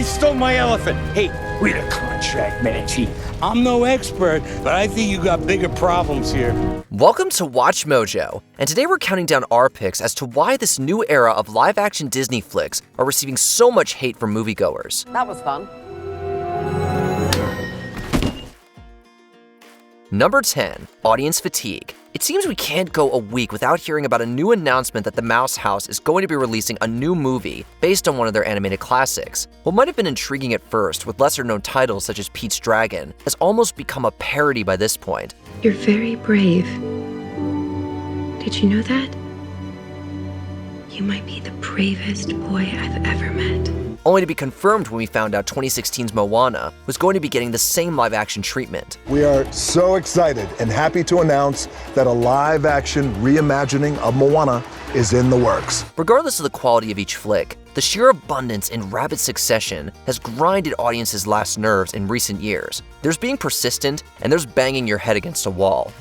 He stole my elephant. Hey, read a contract, Manchi. I'm no expert, but I think you got bigger problems here. Welcome to Watch Mojo, and today we're counting down our picks as to why this new era of live-action Disney flicks are receiving so much hate from moviegoers. That was fun. Number 10, audience fatigue. It seems we can't go a week without hearing about a new announcement that the Mouse House is going to be releasing a new movie based on one of their animated classics. What might have been intriguing at first, with lesser-known titles such as Pete's Dragon, has almost become a parody by this point. You're very brave. Did you know that? You might be the bravest boy I've ever met. Only to be confirmed when we found out 2016's Moana was going to be getting the same live-action treatment. We are so excited and happy to announce that a live-action reimagining of Moana is in the works. Regardless of the quality of each flick, the sheer abundance in rapid succession has grinded audiences' last nerves in recent years. There's being persistent, and there's banging your head against a wall.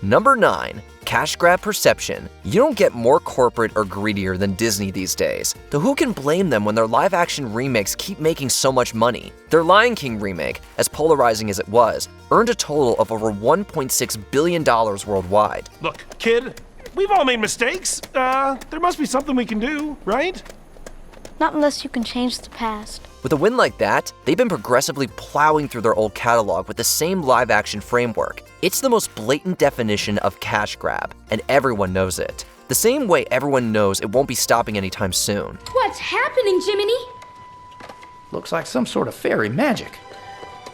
Number 9, cash grab perception. You don't get more corporate or greedier than Disney these days. Though who can blame them when their live-action remakes keep making so much money? Their Lion King remake, as polarizing as it was, earned a total of over $1.6 billion worldwide. Look, kid, we've all made mistakes. There must be something we can do, right? Not unless you can change the past. With a win like that, they've been progressively plowing through their old catalog with the same live-action framework. It's the most blatant definition of cash grab, and everyone knows it. The same way everyone knows it won't be stopping anytime soon. What's happening, Jiminy? Looks like some sort of fairy magic.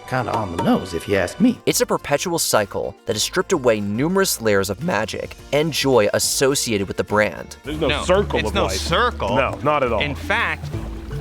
Kinda on the nose, if you ask me. It's a perpetual cycle that has stripped away numerous layers of magic and joy associated with the brand. There's no circle of It's no life. circle. No, not at all. In fact,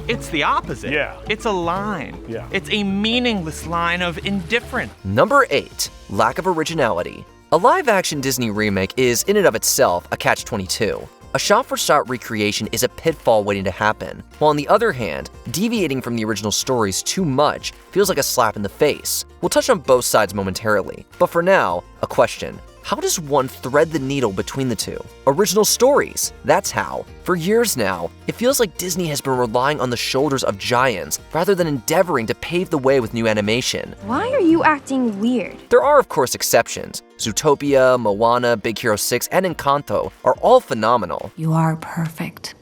it's the opposite. Yeah. It's a line. Yeah. It's a meaningless line of indifferent. Number 8, lack of originality. A live-action Disney remake is, in and of itself, a catch-22. A shot-for-shot recreation is a pitfall waiting to happen, while on the other hand, deviating from the original stories too much feels like a slap in the face. We'll touch on both sides momentarily, but for now, a question. How does one thread the needle between the two? Original stories, that's how. For years now, it feels like Disney has been relying on the shoulders of giants rather than endeavoring to pave the way with new animation. Why are you acting weird? There are of course exceptions. Zootopia, Moana, Big Hero 6, and Encanto are all phenomenal. You are perfect.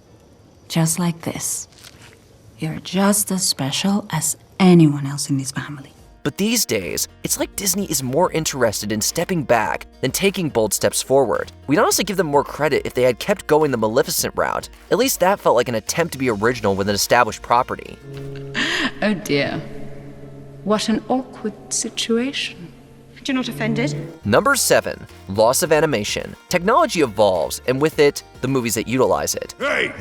Just like this. You're just as special as anyone else in this family. But these days, it's like Disney is more interested in stepping back than taking bold steps forward. We'd honestly give them more credit if they had kept going the Maleficent route. At least that felt like an attempt to be original with an established property. Oh dear. What an awkward situation. You're not offended? Number 7, loss of animation. Technology evolves, and with it, the movies that utilize it. Hey!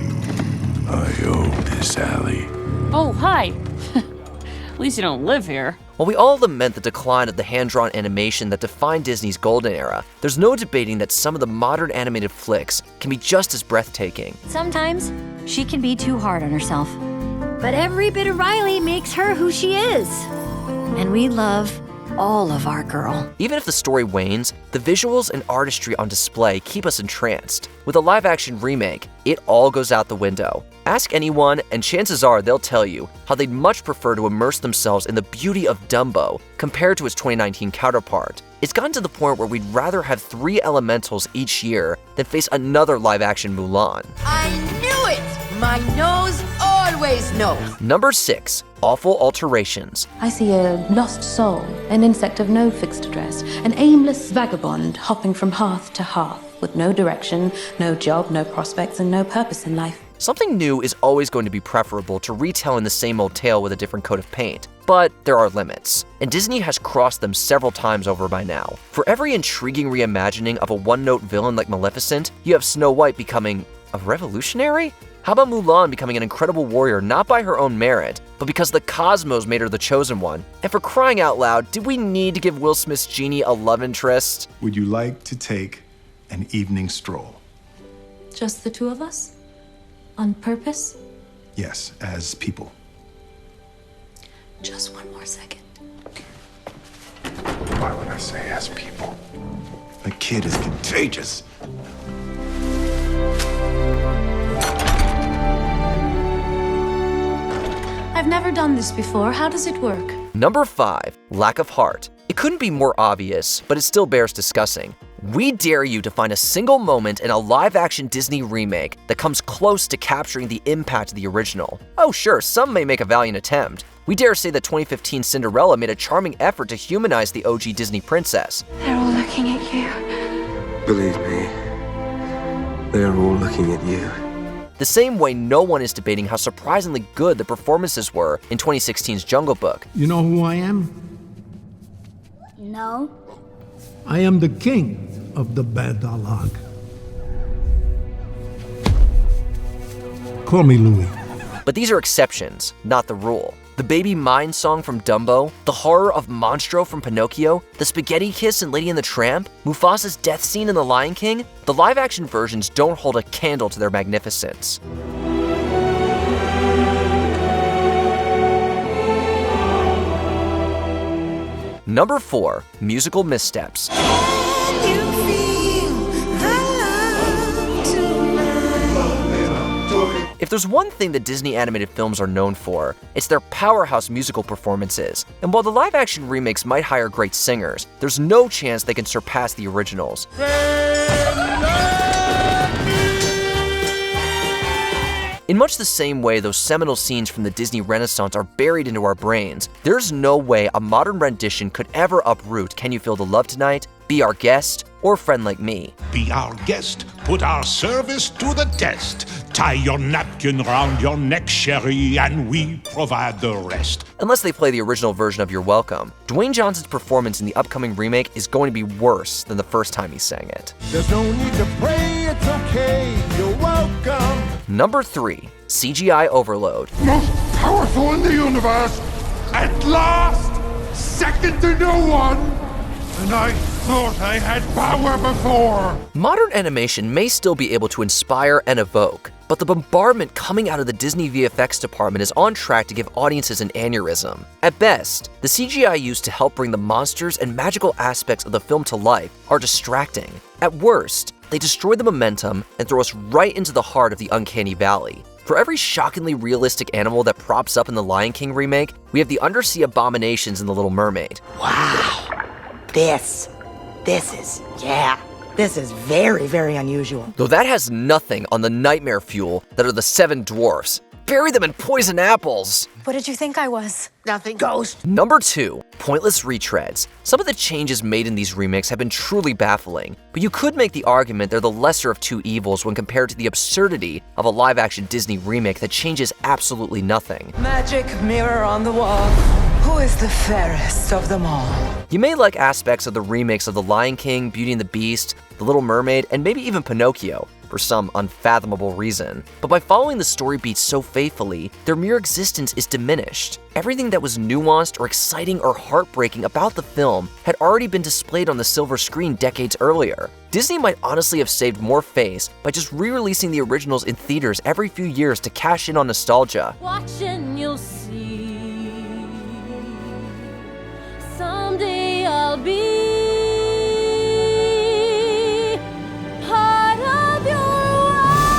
I own this alley. Oh, hi. At least you don't live here. While we all lament the decline of the hand-drawn animation that defined Disney's golden era, there's no debating that some of the modern animated flicks can be just as breathtaking. Sometimes she can be too hard on herself. But every bit of Riley makes her who she is. And we love all of our girl. Even if the story wanes, the visuals and artistry on display keep us entranced. With a live-action remake, it all goes out the window. Ask anyone, and chances are they'll tell you how they'd much prefer to immerse themselves in the beauty of Dumbo compared to its 2019 counterpart. It's gotten to the point where we'd rather have 3 elementals each year than face another live-action Mulan. I knew it! My nose always knows. Number 6, awful alterations. I see a lost soul, an insect of no fixed address, an aimless vagabond hopping from hearth to hearth with no direction, no job, no prospects, and no purpose in life. Something new is always going to be preferable to retelling the same old tale with a different coat of paint, but there are limits, and Disney has crossed them several times over by now. For every intriguing reimagining of a one-note villain like Maleficent, you have Snow White becoming a revolutionary? How about Mulan becoming an incredible warrior not by her own merit, but because the cosmos made her the chosen one? And for crying out loud, did we need to give Will Smith's genie a love interest? Would you like to take an evening stroll? Just the two of us? On purpose? Yes, as people. Just one more second. Why would I say as people? The kid is contagious. I've never done this before. How does it work? Number 5. Lack of heart. It couldn't be more obvious, but it still bears discussing. We dare you to find a single moment in a live-action Disney remake that comes close to capturing the impact of the original. Oh sure, some may make a valiant attempt. We dare say that 2015 Cinderella made a charming effort to humanize the OG Disney princess. They're all looking at you. Believe me, they're all looking at you. The same way no one is debating how surprisingly good the performances were in 2016's Jungle Book. You know who I am? No. I am the king of the Badalag. Call me Louis. But these are exceptions, not the rule. The Baby Mine song from Dumbo, the horror of Monstro from Pinocchio, the spaghetti kiss in Lady and the Tramp, Mufasa's death scene in The Lion King, the live-action versions don't hold a candle to their magnificence. Number 4. Musical missteps. If there's one thing that Disney animated films are known for, it's their powerhouse musical performances. And while the live-action remakes might hire great singers, there's no chance they can surpass the originals. In much the same way those seminal scenes from the Disney Renaissance are buried into our brains, there's no way a modern rendition could ever uproot Can You Feel the Love Tonight, Be Our Guest, or Friend Like Me. Be our guest, put our service to the test. Tie your napkin round your neck, Sherry, and we provide the rest. Unless they play the original version of You're Welcome, Dwayne Johnson's performance in the upcoming remake is going to be worse than the first time he sang it. There's no need to pray, it's okay, you're welcome. Number 3. CGI overload. Most powerful in the universe, at last, second to no one. And I thought I had power before. Modern animation may still be able to inspire and evoke, but the bombardment coming out of the Disney VFX department is on track to give audiences an aneurysm. At best, the CGI used to help bring the monsters and magical aspects of the film to life are distracting. At worst, they destroy the momentum and throw us right into the heart of the uncanny valley. For every shockingly realistic animal that props up in the Lion King remake, we have the undersea abominations in The Little Mermaid. Wow. This is very, very unusual. Though that has nothing on the nightmare fuel that are the 7 dwarfs. Bury them in poison apples! What did you think I was? Nothing. Ghost. Number 2. Pointless retreads. Some of the changes made in these remakes have been truly baffling, but you could make the argument they're the lesser of two evils when compared to the absurdity of a live-action Disney remake that changes absolutely nothing. Magic mirror on the wall. Who is the fairest of them all? You may like aspects of the remakes of The Lion King, Beauty and the Beast, The Little Mermaid, and maybe even Pinocchio, for some unfathomable reason. But by following the story beats so faithfully, their mere existence is diminished. Everything that was nuanced or exciting or heartbreaking about the film had already been displayed on the silver screen decades earlier. Disney might honestly have saved more face by just re-releasing the originals in theaters every few years to cash in on nostalgia. Watch and you'll see. Someday I'll be part of your world.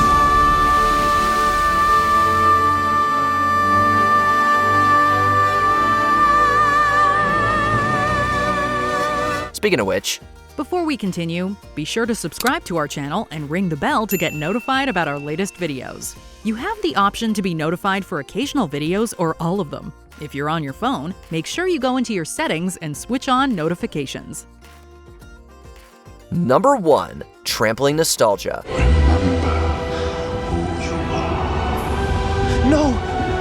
Speaking of which, before we continue, be sure to subscribe to our channel and ring the bell to get notified about our latest videos. You have the option to be notified for occasional videos or all of them. If you're on your phone, make sure you go into your settings and switch on notifications. Number 1. Trampling nostalgia. No,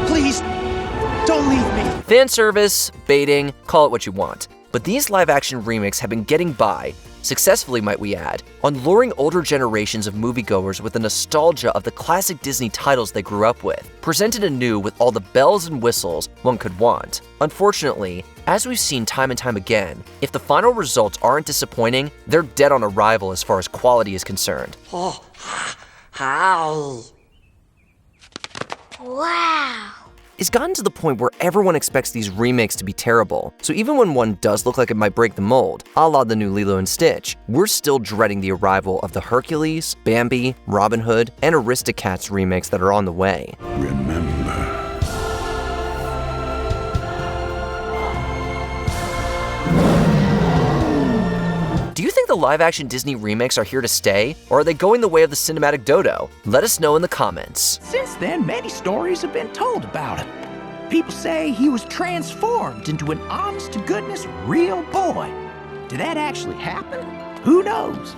please, don't leave me. Fan service, baiting, call it what you want. But these live-action remakes have been getting by, successfully might we add, on luring older generations of moviegoers with the nostalgia of the classic Disney titles they grew up with, presented anew with all the bells and whistles one could want. Unfortunately, as we've seen time and time again, if the final results aren't disappointing, they're dead on arrival as far as quality is concerned. Oh, how? Wow. It's gotten to the point where everyone expects these remakes to be terrible, so even when one does look like it might break the mold, a la the new Lilo and Stitch, we're still dreading the arrival of the Hercules, Bambi, Robin Hood, and Aristocats remakes that are on the way. Remember, the live-action Disney remakes are here to stay, or are they going the way of the cinematic dodo? Let us know in the comments. Since then, many stories have been told about him. People say he was transformed into an honest-to-goodness real boy. Did that actually happen? Who knows?